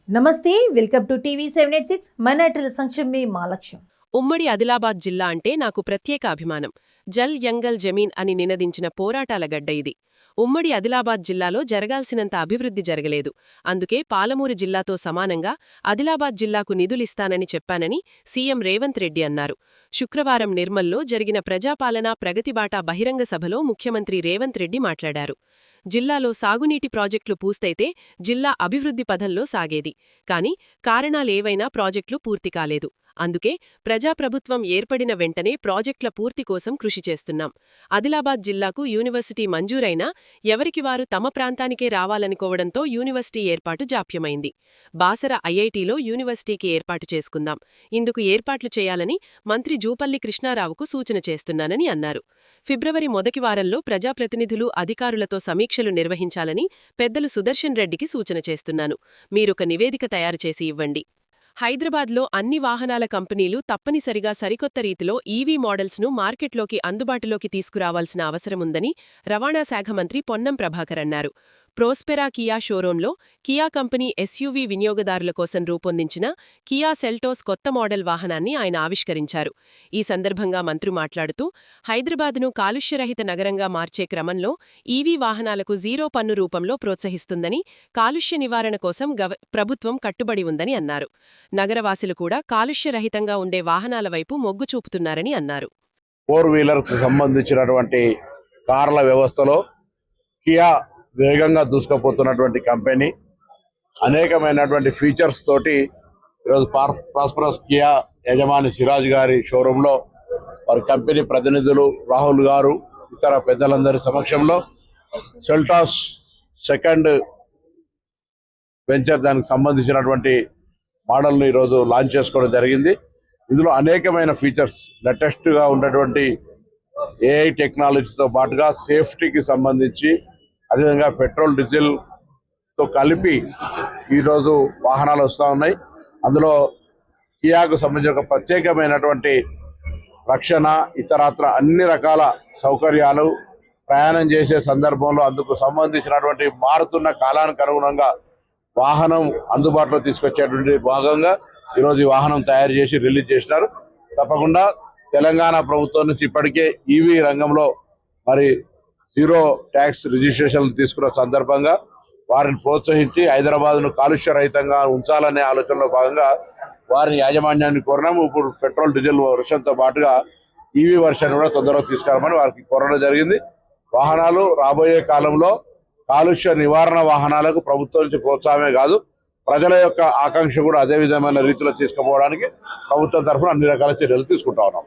నమస్తే, welcome to TV 786. మైనార్టీల సంక్షేమమే మా లక్ష్యం. ఉమ్మడి ఆదిలాబాద్ జిల్లా అంటే నాకు ప్రత్యేక అభిమానం. జల్ యంగల్ జమీన్ అని నినదించిన పోరాటాల గడ్డ ఇది. ఉమ్మడి ఆదిలాబాద్ జిల్లాలో జరగాల్సినంత అభివృద్ధి జరగలేదు. అందుకే పాలమూరు జిల్లాతో సమానంగా ఆదిలాబాద్ జిల్లాకు నిధులిస్తానని చెప్పానని సీఎం రేవంత్ రెడ్డి అన్నారు. శుక్రవారం నిర్మల్లో జరిగిన ప్రజాపాలనా ప్రగతిబాట బహిరంగ సభలో ముఖ్యమంత్రి రేవంత్ రెడ్డి మాట్లాడారు. జిల్లాలో సాగునీటి ప్రాజెక్టులు పూర్తయితే జిల్లా అభివృద్ధి పథంలో సాగేది. కాని కారణాలేవైనా ప్రాజెక్టులు పూర్తి కాలేదు. అందుకే ప్రజాప్రభుత్వం ఏర్పడిన వెంటనే ప్రాజెక్టుల పూర్తి కోసం కృషి చేస్తున్నాం. ఆదిలాబాద్ జిల్లాకు యూనివర్సిటీ మంజూరైనా ఎవరికి వారు తమ ప్రాంతానికే రావాలనుకోవడంతో యూనివర్సిటీ ఏర్పాటు జాప్యమైంది. బాసర ఐఐటీలో యూనివర్సిటీకి ఏర్పాటు చేసుకుందాం. ఇందుకు ఏర్పాట్లు చేయాలని మంత్రి జూపల్లి కృష్ణారావుకు సూచన చేస్తున్నానని అన్నారు. ఫిబ్రవరి మొదటి వారంలో ప్రజాప్రతినిధులు అధికారులతో సమీక్షలు నిర్వహించాలని పెద్దలు సుదర్శన్ రెడ్డికి సూచన చేస్తున్నాను. మీరొక నివేదిక తయారుచేసి ఇవ్వండి. హైదరాబాద్లో అన్ని వాహనాల కంపెనీలు తప్పనిసరిగా సరికొత్త రీతిలో ఈవీ మోడల్స్ను మార్కెట్లోకి అందుబాటులోకి తీసుకురావాల్సిన అవసరముందని రవాణా శాఖ మంత్రి పొన్నం ప్రభాకర్ అన్నారు. ప్రోస్పెరా కియా షోరూంలో కియా కంపెనీ ఎస్యూవీ వినియోగదారుల కోసం రూపొందించిన కియా సెల్టోస్ కొత్త మోడల్ వాహనాన్ని ఆయన ఆవిష్కరించారు. ఈ సందర్భంగా మంత్రి మాట్లాడుతూ హైదరాబాద్ను కాలుష్యరహిత నగరంగా మార్చే క్రమంలో ఈవీ వాహనాలకు జీరో పన్ను రూపంలో ప్రోత్సహిస్తుందని, కాలుష్య నివారణ కోసం ప్రభుత్వం కట్టుబడి ఉందని అన్నారు. నగరవాసులు కూడా కాలుష్యరహితంగా ఉండే వాహనాల వైపు మొగ్గు చూపుతున్నారని అన్నారు. 4-వీలర్కు సంబంధించినటువంటి కార్ల వ్యవస్థలో కియా వేగంగా దూసుకుపోతున్నటువంటి కంపెనీ అనేకమైనటువంటి ఫీచర్స్ తోటి ఈరోజు ప్రాస్పరస్ కియా యజమాని సిరాజ్ గారి షోరూంలో వారి కంపెనీ ప్రతినిధులు రాహుల్ గారు ఇతర పెద్దలందరి సమక్షంలో సెల్టాస్ సెకండ్ వెంచర్ దానికి సంబంధించినటువంటి మోడల్ను ఈరోజు లాంచ్ చేసుకోవడం జరిగింది. ఇందులో అనేకమైన ఫీచర్స్ లేటెస్ట్గా ఉన్నటువంటి ఏఐ టెక్నాలజీతో పాటుగా సేఫ్టీకి సంబంధించి అదేవిధంగా పెట్రోల్ డీజిల్తో కలిపి ఈరోజు వాహనాలు వస్తూ ఉన్నాయి. అందులో కియాకు సంబంధించిన ఒక ప్రత్యేకమైనటువంటి రక్షణ, ఇతరత్ర అన్ని రకాల సౌకర్యాలు, ప్రయాణం చేసే సందర్భంలో అందుకు సంబంధించినటువంటి మారుతున్న కాలానికి అనుగుణంగా వాహనం అందుబాటులో తీసుకొచ్చేటువంటి భాగంగా ఈరోజు ఈ వాహనం తయారు చేసి రిలీజ్ చేసినారు. తప్పకుండా తెలంగాణ ప్రభుత్వం నుంచి ఇప్పటికే ఈవీ రంగంలో మరి జీరో ట్యాక్స్ రిజిస్ట్రేషన్లు తీసుకున్న సందర్భంగా వారిని ప్రోత్సహించి హైదరాబాద్ను కాలుష్య రహితంగా ఉంచాలనే ఆలోచనలో భాగంగా వారిని యాజమాన్యాన్ని కోరినాము. ఇప్పుడు పెట్రోల్ డీజిల్ వర్షన్తో పాటుగా ఈవీ వర్షన్ కూడా తొందరగా తీసుకురామని వారికి కోరడం జరిగింది. వాహనాలు రాబోయే కాలంలో కాలుష్య నివారణ వాహనాలకు ప్రభుత్వం నుంచి ప్రోత్సాహమే కాదు, ప్రజల యొక్క ఆకాంక్ష కూడా అదే విధమైన రీతిలో తీసుకుపోవడానికి ప్రభుత్వం తరఫున అన్ని రకాల చర్యలు తీసుకుంటా ఉన్నాం.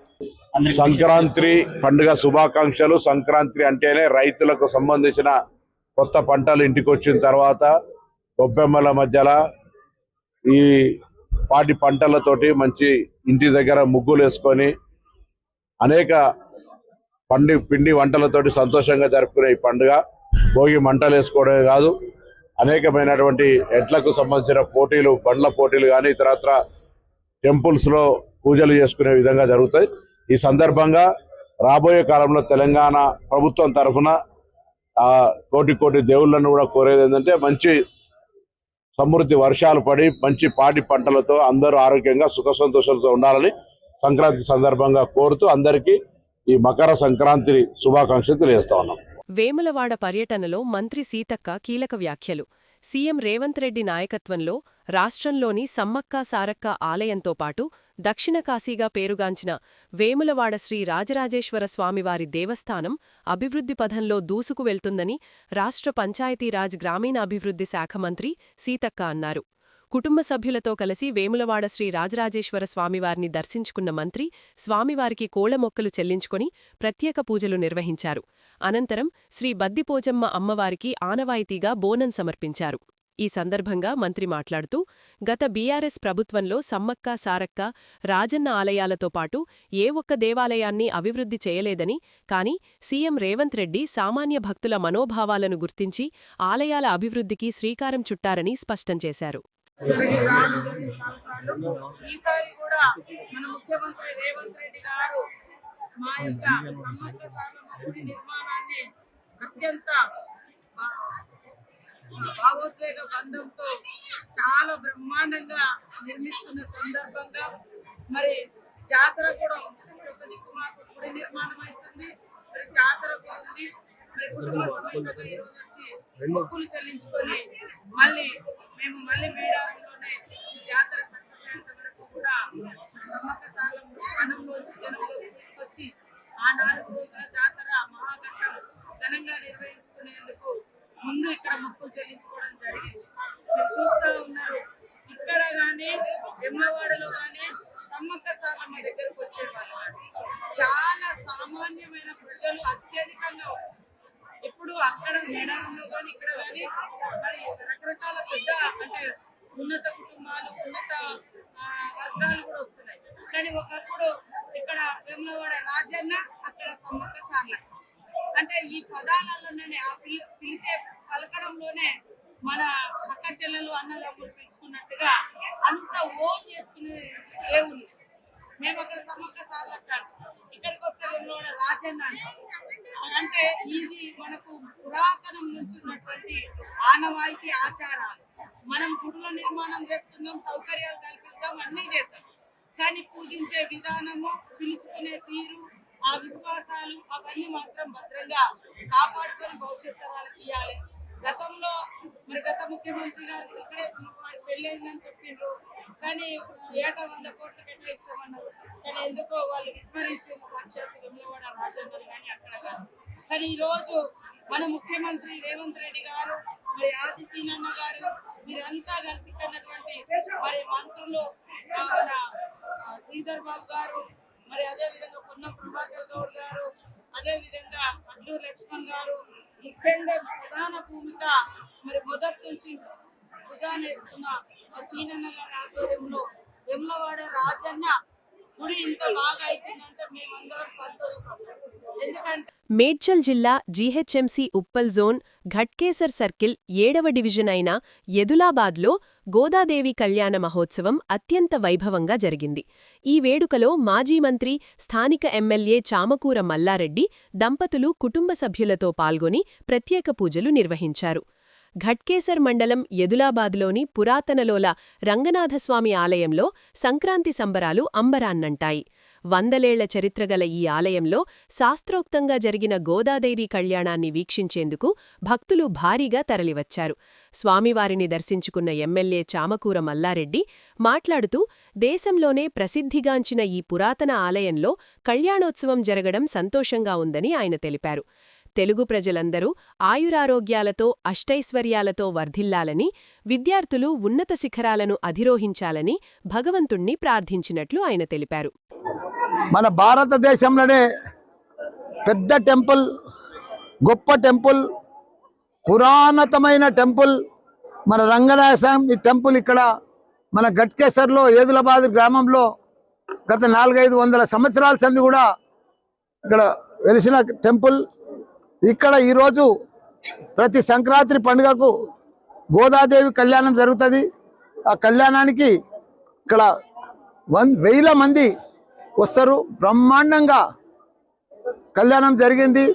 సంక్రాంతి పండుగ శుభాకాంక్షలు. సంక్రాంతి అంటేనే రైతులకు సంబంధించిన కొత్త పంటలు ఇంటికి వచ్చిన తర్వాత గొబ్బెమ్మల మధ్యలో ఈ పాటి పంటలతోటి మంచి ఇంటి దగ్గర ముగ్గులు వేసుకొని అనేక పిండి వంటలతోటి సంతోషంగా జరుపుకునే ఈ పండుగ భోగి మంటలు వేసుకోవడమే కాదు, అనేకమైనటువంటి ఎడ్లకు సంబంధించిన పోటీలు, బండ్ల పోటీలు కానీ ఇతరత్ర టెంపుల్స్లో పూజలు చేసుకునే విధంగా జరుగుతాయి. ఈ సందర్భంగా రాబోయే కాలంలో తెలంగాణ ప్రభుత్వం తరఫున కోటి దేవుళ్ళను కూడా కోరేది ఏంటంటే మంచి సమృద్ధి వర్షాలు పడి మంచి పాటి పంటలతో అందరూ ఆరోగ్యంగా సుఖ సంతోషాలతో ఉండాలని సంక్రాంతి సందర్భంగా కోరుతూ అందరికీ ఈ మకర సంక్రాంతి శుభాకాంక్షలు తెలియజేస్తా ఉన్నాం. వేములవాడ పర్యటనలో మంత్రి సీతక్క కీలక వ్యాఖ్యలు. సీఎం రేవంత్ రెడ్డి నాయకత్వంలో రాష్ట్రంలోని సమ్మక్క సారక్క ఆలయంతో పాటు దక్షిణ కాశీగా పేరుగాంచిన వేములవాడ శ్రీ రాజరాజేశ్వర స్వామివారి దేవస్థానం అభివృద్ధి పథంలో దూసుకు వెళ్తుందని రాష్ట్ర పంచాయతీరాజ్ గ్రామీణాభివృద్ధి శాఖ మంత్రి సీతక్క అన్నారు. కుటుంబ సభ్యులతో కలిసి వేములవాడ శ్రీ రాజరాజేశ్వర స్వామివారిని దర్శించుకున్న మంత్రి స్వామివారికి కోళ్ల మొక్కలు చెల్లించుకొని ప్రత్యేక పూజలు నిర్వహించారు. అనంతరం శ్రీ బద్దిపోజమ్మ అమ్మవారికి ఆనవాయితీగా బోనం సమర్పించారు. ఈ సందర్భంగా మంత్రి మాట్లాడుతూ గత బీఆర్ఎస్ ప్రభుత్వంలో సమ్మక్క సారక్క, రాజన్న ఆలయాలతో పాటు ఏ ఒక్క దేవాలయాన్ని అభివృద్ధి చేయలేదని, కాని సీఎం రేవంత్ రెడ్డి సామాన్య భక్తుల మనోభావాలను గుర్తించి ఆలయాల అభివృద్ధికి శ్రీకారం చుట్టారని స్పష్టం చేశారు. ఈసారి కూడా మన ముఖ్యమంత్రి రేవంత్ రెడ్డి గారు మా యొక్క సమ్మక్క సారక్క గుడి నిర్మాణాన్ని అత్యంత భావోద్వేగ బంధంతో చాలా బ్రహ్మాండంగా నిర్మిస్తున్న సందర్భంగా మరి జాతర కూడా ఒక దిక్కు మాకు గుడి నిర్మాణం అవుతుంది, మరి జాతర కూడా ఉంది. మరి కుటుంబ సమేతంగా ఈ రోజు వచ్చి మొక్కులు చెల్లించుకొని మళ్ళీ మేడారంలోనే జాతర సక్సెస్ అయ్యేంత వరకు కూడా సమ్మక్క సాగరం వనంలోంచి జనంలోకి తీసుకొచ్చి ఆ 4 రోజుల జాతర మహాఘట్టం ఘనంగా నిర్వహించుకునేందుకు ముందు ఇక్కడ మొక్కులు చెల్లించుకోవడం జరిగింది. మీరు చూస్తా ఉన్నారు, ఇక్కడ గానీ వెమ్లవాడలో గానీ సమ్మక్క సాగమ్మ దగ్గరకు వచ్చేవాళ్ళు చాలా సామాన్యమైన ప్రజలు అత్యధికంగా వస్తారు. ఇప్పుడు అక్కడ మేడారంలో కానీ ఇక్కడ కానీ మరి రకరకాల పెద్ద అంటే ఉన్నత కుటుంబాలు, ఉన్నత వర్గాలు కూడా వస్తున్నాయి. కానీ ఒకప్పుడు ఇక్కడ వెమ్లవాడ రాజన్న, అక్కడ సమ్మక్క సాగమ్మ అంటే ఈ పదాలలోనే ఆ పిలిచే పలకడంలోనే మన అక్క చెల్లెలు అన్నదమ్ములు పిలుచుకున్నట్టుగా అంత ఓన్ చేసుకునే దేవుళ్ళు. మేము అక్కడ సమ్మక్క సాగమ్మ, ఇక్కడికి వస్తే వెమ్లవాడ రాజన్న అంటే ఇది మనకు పురాతనం నుంచి ఉన్నటువంటి ఆనవాయితీ ఆచారాలు. మనం గుడుల నిర్మాణం చేసుకుందాం, సౌకర్యాలు కల్పిస్తాం, అన్నీ చేద్దాం, కానీ పూజించే విధానము, పిలుచుకునే తీరు, ఆ విశ్వాసాలు అవన్నీ మాత్రం భద్రంగా కాపాడుకొని భవిష్యత్ తరాలకు ఇవ్వాలి. గతంలో మరి గత ముఖ్యమంత్రి గారు ఇక్కడే వారి పెళ్ళైందని చెప్పిండ్రు, కానీ ఏటా 100 కోట్లు కేటాయిస్తామన్నారు. కానీ ఎందుకో వాళ్ళు విస్మరించిన సాక్షాత్ వెమ్లవాడ రాజన్నలు కానీ అక్కడ కానీ. కానీ ఈరోజు మన ముఖ్యమంత్రి రేవంత్ రెడ్డి గారు, మరి ఆది సీనన్న గారు, మీరంతా కలిసి ఇక్కడటువంటి మరి మంత్రులు మన శ్రీధర్ బాబు గారు, మరి అదే విధంగా పొన్నం ప్రభాకర్ గౌడ్ గారు, అదే విధంగా అడ్లూరు లక్ష్మణ్ గారు, ముఖ్యంగా ప్రధాన భూమిక మరి మొదటి నుంచి భుజానేసుకున్న సీనన్న గారి ఆధ్వర్యంలో వెమ్లవాడ రాజన్న గుడి ఇంత బాగా అవుతుందంటే మేమందరం సంతోషపడతాం. ఎందుకంటే మేడ్చల్ జిల్లా GHMC Uppal zone Ghatkesar circle 7వ డివిజన్ అయిన యదులాబాద్లో గోదాదేవి కళ్యాణ మహోత్సవం అత్యంత వైభవంగా జరిగింది. ఈ వేడుకలో మాజీ మంత్రి, స్థానిక ఎమ్మెల్యే చామకూర మల్లారెడ్డి దంపతులు కుటుంబ సభ్యులతో పాల్గొని ప్రత్యేక పూజలు నిర్వహించారు. ఘట్కేసర్ మండలం యదులాబాద్లోని పురాతనలోల రంగనాథస్వామి ఆలయంలో సంక్రాంతి సంబరాలు అంబరాన్నంటాయి. 100 చరిత్రగల ఈ ఆలయంలో శాస్త్రోక్తంగా జరిగిన గోదాదేవి కళ్యాణాన్ని వీక్షించేందుకు భక్తులు భారీగా తరలివచ్చారు. స్వామివారిని దర్శించుకున్న ఎమ్మెల్యే చామకూర మల్లారెడ్డి మాట్లాడుతూ, దేశంలోనే ప్రసిద్ధిగాంచిన ఈ పురాతన ఆలయంలో కళ్యాణోత్సవం జరగడం సంతోషంగా ఉందని ఆయన తెలిపారు. తెలుగు ప్రజలందరూ ఆయురారోగ్యాలతో, అష్టైశ్వర్యాలతో వర్ధిల్లాలని, విద్యార్థులు ఉన్నత శిఖరాలను అధిరోహించాలని భగవంతుణ్ణి ప్రార్థించినట్లు ఆయన తెలిపారు. మన భారతదేశంలోనే పెద్ద టెంపుల్, గొప్ప టెంపుల్, పురాణతమైన టెంపుల్ మన రంగనాథస్వామి టెంపుల్ ఇక్కడ మన ఘట్కేసర్లో ఏదులాబాద్ గ్రామంలో గత 400-500 సంవత్సరాల సంది కూడా ఇక్కడ వెలిసిన టెంపుల్. ఇక్కడ ఈరోజు ప్రతి సంక్రాంతి పండుగకు గోదాదేవి కళ్యాణం జరుగుతుంది. ఆ కళ్యాణానికి ఇక్కడ 1000 మంది వస్తారు. బ్రహ్మాండంగా కళ్యాణం జరిగింది.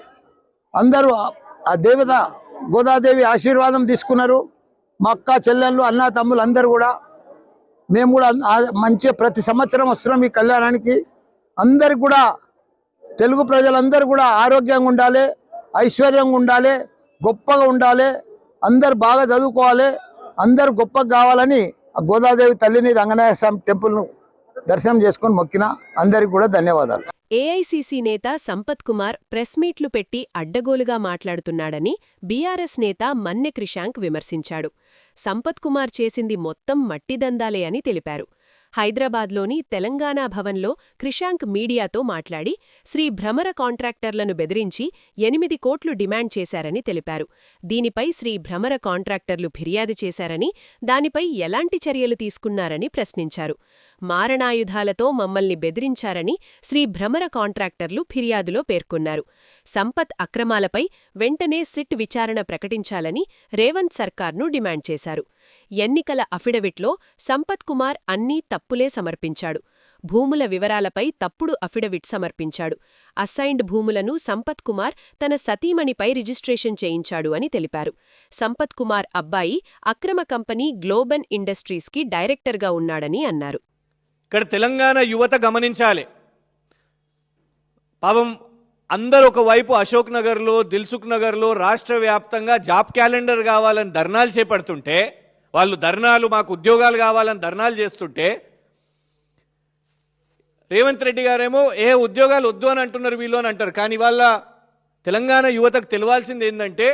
అందరూ ఆ దేవత గోదాదేవి ఆశీర్వాదం తీసుకున్నారు. మా అక్క చెల్లెళ్ళు, అన్న తమ్ములు అందరూ కూడా, మేము కూడా మంచి ప్రతి సంవత్సరం వస్తున్నాం ఈ కళ్యాణానికి. అందరికి కూడా తెలుగు ప్రజలందరూ కూడా ఆరోగ్యంగా ఉండాలి, ఐశ్వర్యంగా ఉండాలి, గొప్పగా ఉండాలి, అందరు బాగా చదువుకోవాలి, అందరు గొప్పగా కావాలని ఆ గోదాదేవి తల్లిని రంగనాథస్వామి టెంపుల్ను దర్శనం చేసుకొని మొక్కిన. అందరికి కూడా ధన్యవాదాలు. ఏఐసీసీ నేత సంపత్ కుమార్ ప్రెస్ మీట్లు పెట్టి అడ్డగోలుగా మాట్లాడుతున్నాడని బీఆర్ఎస్ నేత మన్నె క్రిషాంక్ విమర్శించాడు. సంపత్ కుమార్ చేసింది మొత్తం మట్టిదందాలే అని తెలిపారు. హైదరాబాద్లోని తెలంగాణ భవన్లో క్రిషాంక్ మీడియాతో మాట్లాడి, శ్రీ భ్రమర కాంట్రాక్టర్లను బెదిరించి 8 కోట్లు డిమాండ్ చేశారని తెలిపారు. దీనిపై శ్రీ భ్రమర కాంట్రాక్టర్లు ఫిర్యాదు చేశారని, దానిపై ఎలాంటి చర్యలు తీసుకున్నారని ప్రశ్నించారు. మారణాయుధాలతో మమ్మల్ని బెదిరించారని శ్రీ భ్రమర కాంట్రాక్టర్లు ఫిర్యాదులో పేర్కొన్నారు. సంపత్ అక్రమాలపై వెంటనే సిట్ విచారణ ప్రకటించాలని రేవంత్ సర్కార్ను డిమాండ్ చేశారు. ఎన్నికల అఫిడవిట్లో సంపత్ కుమార్ అన్నీ తప్పులే సమర్పించాడు. భూముల వివరాలపై తప్పుడు అఫిడవిట్ సమర్పించాడు. అసైన్డ్ భూములను సంపత్ కుమార్ తన సతీమణిపై రిజిస్ట్రేషన్ చేయించాడు అని తెలిపారు. సంపత్ కుమార్ అబ్బాయి అక్రమ కంపెనీ గ్లోబన్ ఇండస్ట్రీస్కి డైరెక్టర్గా ఉన్నాడని అన్నారు. ఇక్కడ తెలంగాణ యువత గమనించాలి. పాపం అందరూ ఒకవైపు అశోక్ నగర్లో, దిల్సుఖ్ నగర్లో రాష్ట్ర వ్యాప్తంగా జాబ్ క్యాలెండర్ కావాలని ధర్నాలు చేపడుతుంటే, వాళ్ళు ధర్నాలు మాకు ఉద్యోగాలు కావాలని ధర్నాలు చేస్తుంటే, రేవంత్ రెడ్డి గారేమో ఉద్యోగాలు వద్దు అని అంటున్నారు వీళ్ళు అని అంటారు. కానీ వాళ్ళ తెలంగాణ యువతకు తెలియాల్సింది ఏంటంటే,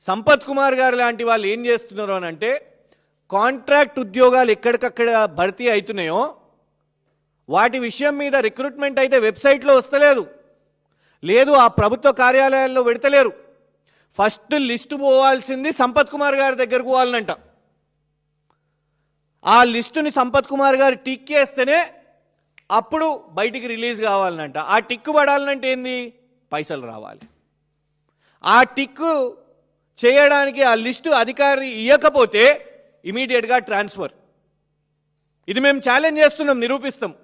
సంపత్ కుమార్ గారు లాంటి వాళ్ళు ఏం చేస్తున్నారు అని అంటే, కాంట్రాక్ట్ ఉద్యోగాలు ఎక్కడికక్కడ భర్తీ అవుతున్నాయో వాటి విషయం మీద రిక్రూట్మెంట్ అయితే వెబ్సైట్లో వస్తలేదు, లేదు ఆ ప్రభుత్వ కార్యాలయాల్లో పెడతలేరు. ఫస్ట్ లిస్టు పోవాల్సింది సంపత్ కుమార్ గారి దగ్గరకు పోవాలనంట. ఆ లిస్టుని సంపత్ కుమార్ గారు టిక్ చేస్తేనే అప్పుడు బయటికి రిలీజ్ కావాలనంట. ఆ టిక్కు పడాలంటే ఏంది? పైసలు రావాలి. ఆ టిక్కు చేయడానికి ఆ లిస్టు అధికారి ఇవ్వకపోతే ఇమీడియట్గా ట్రాన్స్ఫర్. ఇది మేము ఛాలెంజ్ చేస్తున్నాం, నిరూపిస్తాం.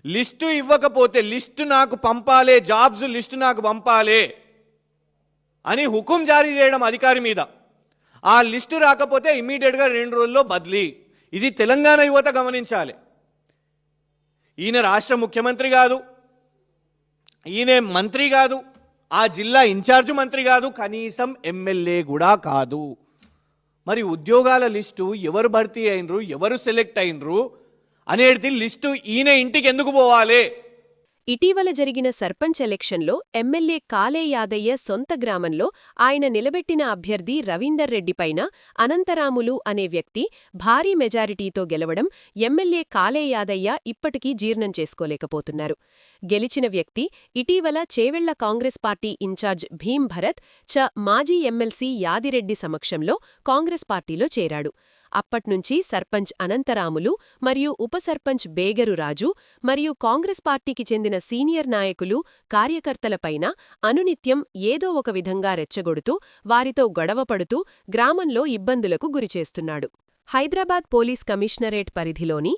లిస్టు ఇవ్వకపోతే లిస్టు నాకు పంపాలే, జాబ్స్ లిస్టు నాకు పంపాలే అని హుకుం జారీ చేయడం అధికారి మీద. ఆ లిస్టు రాకపోతే ఇమ్మీడియట్గా 2 రోజుల్లో బదిలీ. ఇది తెలంగాణ యువత గమనించాలి. ఈయన రాష్ట్ర ముఖ్యమంత్రి కాదు, ఈయన మంత్రి కాదు, ఆ జిల్లా ఇన్ఛార్జ్ మంత్రి కాదు, కనీసం ఎమ్మెల్యే కూడా కాదు. మరి ఉద్యోగాల లిస్టు ఎవరు భర్తీ అయినరు, ఎవరు సెలెక్ట్ అయినరు అనేది లిస్టు ఈయన ఇంటికి ఎందుకు పోవాలి? ఇటీవల జరిగిన సర్పంచ్ ఎలక్షన్లో ఎమ్మెల్యే కాలే యాదయ్య సొంత గ్రామంలో ఆయన నిలబెట్టిన అభ్యర్థి రవీందర్ రెడ్డిపైన అనంతరాములు అనే వ్యక్తి భారీ మెజారిటీతో గెలవడం ఎమ్మెల్యే కాలే యాదయ్య ఇప్పటికీ జీర్ణం చేసుకోలేకపోతున్నారు. గెలిచిన వ్యక్తి ఇటీవల చేవెళ్ల కాంగ్రెస్ పార్టీ ఇన్ఛార్జ్ భీం భరత్ మాజీ ఎమ్మెల్సీ యాదిరెడ్డి సమక్షంలో కాంగ్రెస్ పార్టీలో చేరాడు. అప్పట్నుంచి సర్పంచ్ అనంతరాములు మరియు ఉప సర్పంచ్ బేగరు రాజు మరియు కాంగ్రెస్ పార్టీకి చెందిన సీనియర్ నాయకులు, కార్యకర్తలపైన అనునిత్యం ఏదో ఒక విధంగా రెచ్చగొడుతూ వారితో గొడవపడుతూ గ్రామంలో ఇబ్బందులకు గురిచేస్తున్నాడు. హైదరాబాద్ పోలీస్ కమిషనరేట్ పరిధిలోని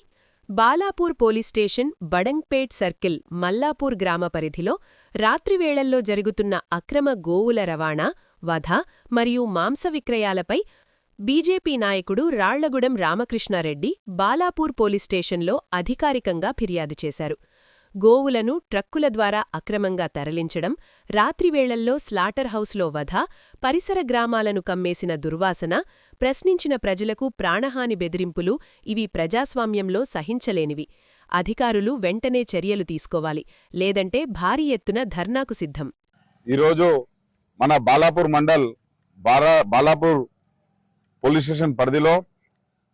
Balapur police station, Badangpet circle, Mallapur గ్రామ పరిధిలో రాత్రివేళల్లో జరుగుతున్న అక్రమ గోవుల రవాణా, వధ మరియు మాంస విక్రయాలపై బీజేపీ నాయకుడు రాళ్లగూడెం రామకృష్ణారెడ్డి బాలాపూర్ పోలీస్ స్టేషన్లో అధికారికంగా ఫిర్యాదు చేశారు. గోవులను ట్రక్కుల ద్వారా అక్రమంగా తరలించడం, రాత్రివేళల్లో స్లాటర్ హౌస్లో వధ, పరిసర గ్రామాలను కమ్మేసిన దుర్వాసన, ప్రశ్నించిన ప్రజలకు ప్రాణహాని బెదిరింపులు ఇవి ప్రజాస్వామ్యంలో సహించలేనివి. అధికారులు వెంటనే చర్యలు తీసుకోవాలి, లేదంటే భారీ ఎత్తున ధర్నాకు సిద్ధం. ఈరోజు మన బాలాపూర్ మండల్ బాలాపూర్ పోలీస్ స్టేషన్ పరిధిలో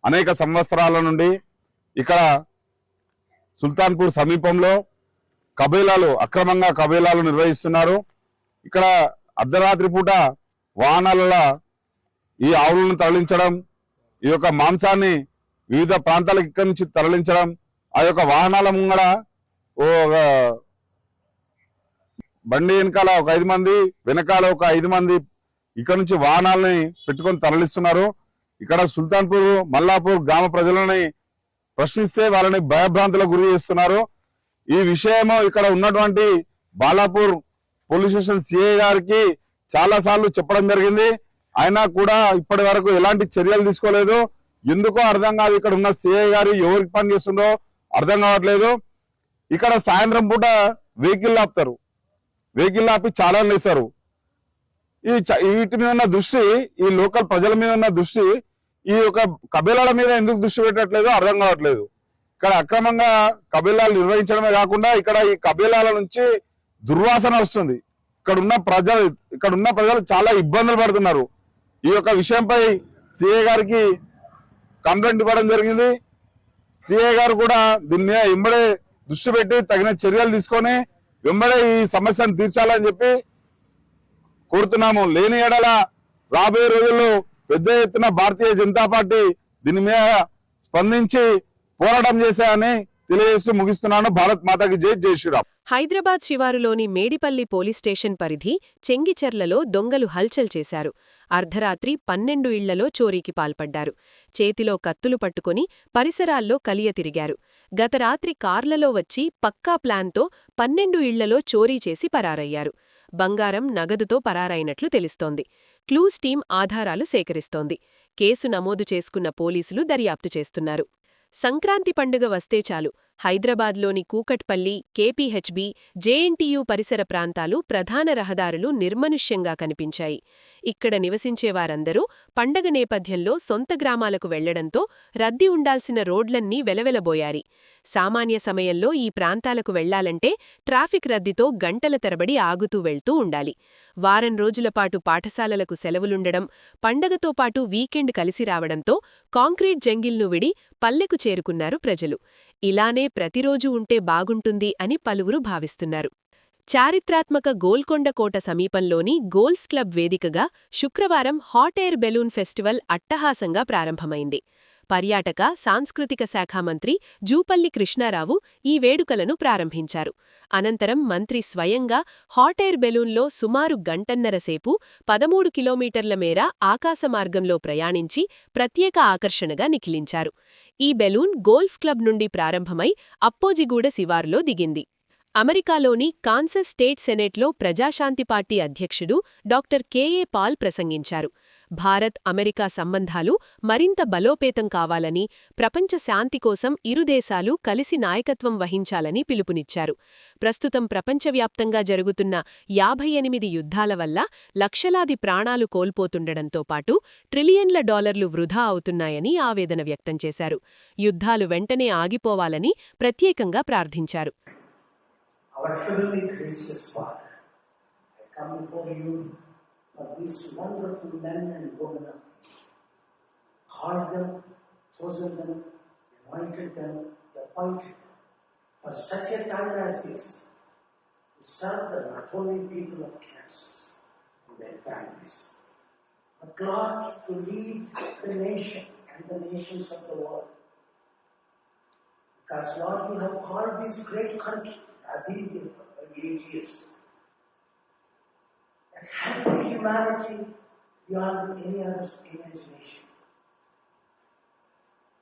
అనేక సంవత్సరాల నుండి ఇక్కడ సుల్తాన్పూర్ సమీపంలో అక్రమంగా కబేలాలు నిర్వహిస్తున్నారు. ఇక్కడ అర్ధరాత్రి పూట వాహనాలలో ఈ ఆవులను తరలించడం, ఈ యొక్క మాంసాన్ని వివిధ ప్రాంతాలకు ఇక్కడి నుంచి తరలించడం, ఆ యొక్క వాహనాల ముంగడ బండి వెనకాల ఒక 5 మంది, వెనకాల ఒక 5 మంది ఇక్కడ నుంచి వాహనాలని పెట్టుకొని తరలిస్తున్నారు. ఇక్కడ సుల్తాన్పూర్, మల్లాపూర్ గ్రామ ప్రజలని ప్రశ్నిస్తే వాళ్ళని భయభ్రాంతులకు గురి చేస్తున్నారు. ఈ విషయము ఇక్కడ ఉన్నటువంటి బాలాపూర్ పోలీస్ స్టేషన్ సిఐ గారికి చాలా సార్లు చెప్పడం జరిగింది. అయినా కూడా ఇప్పటి వరకు ఎలాంటి చర్యలు తీసుకోలేదు. ఎందుకో అర్థం కాదు. ఇక్కడ ఉన్న సిఐ గారు ఎవరికి పని చేస్తుందో అర్థం కావట్లేదు. ఇక్కడ సాయంత్రం పూట వెహికల్ ఆపుతారు, వెహికల్ ఆపి చాలా వేస్తారు. వీటి మీద ఉన్న దృష్టి, ఈ లోకల్ ప్రజల మీద ఉన్న దృష్టి ఈ యొక్క కబేలాల మీద ఎందుకు దృష్టి పెట్టట్లేదో అర్థం కావట్లేదు. ఇక్కడ అక్రమంగా కబేలాలు నిర్వహించడమే కాకుండా ఇక్కడ ఈ కబేలాల నుంచి దుర్వాసన వస్తుంది. ఇక్కడ ఉన్న ప్రజలు చాలా ఇబ్బందులు పడుతున్నారు. ఈ యొక్క విషయంపై సిఐ గారికి కంప్లైంట్ ఇవ్వడం జరిగింది. సిఐ గారు కూడా దీని మీద వెంబడే దృష్టి పెట్టి తగిన చర్యలు తీసుకొని వెంబడే ఈ సమస్యను తీర్చాలని చెప్పి కోరుతున్నాము. లేని ఎడల రాబోయే రోజుల్లో పెద్ద ఎత్తున భారతీయ జనతా పార్టీ దీని మీద స్పందించి పోరాటం చేశాయని తెలియజేస్తూ ముగిస్తున్నాను. భారత్ మాతాకి జై, జై శ్రీరామ్. హైదరాబాద్ శివారులోని మేడిపల్లి పోలీస్ స్టేషన్ పరిధి చెంగిచెర్లలో దొంగలు హల్చల్ చేశారు. అర్ధరాత్రి 12 ఇళ్లలో చోరీకి పాల్పడ్డారు. చేతిలో కత్తులు పట్టుకొని పరిసరాల్లో కలియ తిరిగారు. గత రాత్రి కార్లలో వచ్చి పక్కా ప్లాన్తో 12 ఇళ్లలో చోరీ చేసి పరారయ్యారు. బంగారం, నగదుతో పరారైనట్లు తెలుస్తోంది. క్లూస్ టీం ఆధారాలు సేకరిస్తోంది. కేసు నమోదు చేసుకున్న పోలీసులు దర్యాప్తు చేస్తున్నారు. సంక్రాంతి పండుగ వస్తే చాలు హైదరాబాద్లోని కూకట్పల్లి, కేపీహెచ్బీ, జేఎన్టీయూ పరిసర ప్రాంతాలు ప్రధాన రహదారులు నిర్మనుష్యంగా కనిపించాయి. ఇక్కడ నివసించేవారందరూ పండగ నేపథ్యంలో సొంత గ్రామాలకు వెళ్లడంతో రద్దీ ఉండాల్సిన రోడ్లన్నీ వెలవెలబోయారి. సామాన్య సమయంలో ఈ ప్రాంతాలకు వెళ్లాలంటే ట్రాఫిక్ రద్దీతో గంటల తరబడి ఆగుతూ వెళ్తూ ఉండాలి. వారం రోజులపాటు పాఠశాలలకు సెలవులుండడం, పండగతో పాటు వీకెండ్ కలిసి రావడంతో కాంక్రీట్ జంగిల్ను విడి పల్లెకు చేరుకున్నారు ప్రజలు. ఇలానే ప్రతిరోజూ ఉంటే బాగుంటుంది అని పలువురు భావిస్తున్నారు. చారిత్రాత్మక గోల్కొండ కోట సమీపంలోని గోల్స్ క్లబ్ వేదికగా శుక్రవారం హాట్ ఎయిర్ బెలూన్ ఫెస్టివల్ అట్టహాసంగా ప్రారంభమైంది. పర్యాటక, సాంస్కృతిక శాఖ మంత్రి జూపల్లి కృష్ణారావు ఈ వేడుకలను ప్రారంభించారు. అనంతరం మంత్రి స్వయంగా హాట్ ఎయిర్ బెలూన్లో సుమారు గంటన్నరసేపు 13 కిలోమీటర్ల మేర ఆకాశమార్గంలో ప్రయాణించి ప్రత్యేక ఆకర్షణగా నిఖిలించారు. ఈ బెలూన్ గోల్ఫ్ క్లబ్ నుండి ప్రారంభమై అప్పోజిగూడ శివారులో దిగింది. అమెరికాలోని కాన్సస్ స్టేట్ సెనేట్లో ప్రజాశాంతి పార్టీ అధ్యక్షుడు డాక్టర్ కెఏ పాల్ ప్రసంగించారు. భారత్, అమెరికా సంబంధాలు మరింత బలోపేతం కావాలని, ప్రపంచ శాంతి కోసం ఇరు దేశాలు కలిసి నాయకత్వం వహించాలని పిలుపునిచ్చారు. ప్రస్తుతం ప్రపంచవ్యాప్తంగా జరుగుతున్న 58 యుద్ధాల వల్ల లక్షలాది ప్రాణాలు కోల్పోతుండడంతో పాటు ట్రిలియన్ల డాలర్లు వృధా అవుతున్నాయని ఆవేదన వ్యక్తం చేశారు. యుద్ధాలు వెంటనే ఆగిపోవాలని ప్రత్యేకంగా ప్రార్థించారు. Our heavenly gracious Father, I come before you for these wonderful men and women of faith. Called them, chosen them, anointed them, appointed them for such a time as this to serve the not only people of Kansas and their families, but Lord, to lead the nation and the nations of the world. Because Lord, you have called this great country. I've been here for 38 years. That helped humanity beyond any other's imagination.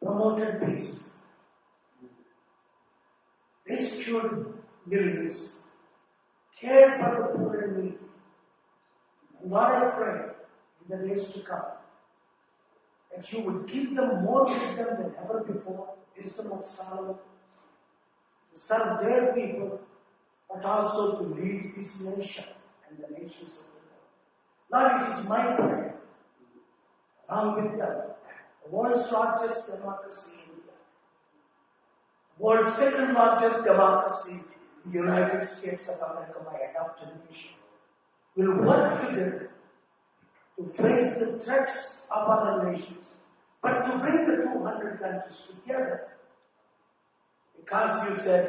Promoted peace. Rescued millions. Cared for the poor and needy. And Lord, I pray in the days to come that you would give them more wisdom than ever before, wisdom of Solomon, to serve their people, but also to lead this nation and the nations of the world. Lord, it is my prayer, along with them, the world's largest democracy, India, world's second largest democracy, the United States of America, my adopted nation, will work together to face the threats of other nations, but to bring the 200 countries together. Because you said,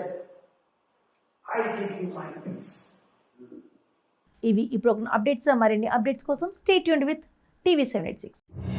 I give you my peace. ఇవి ఈ programme updates. మరిన్ని updates కోసం stay tuned with TV 786.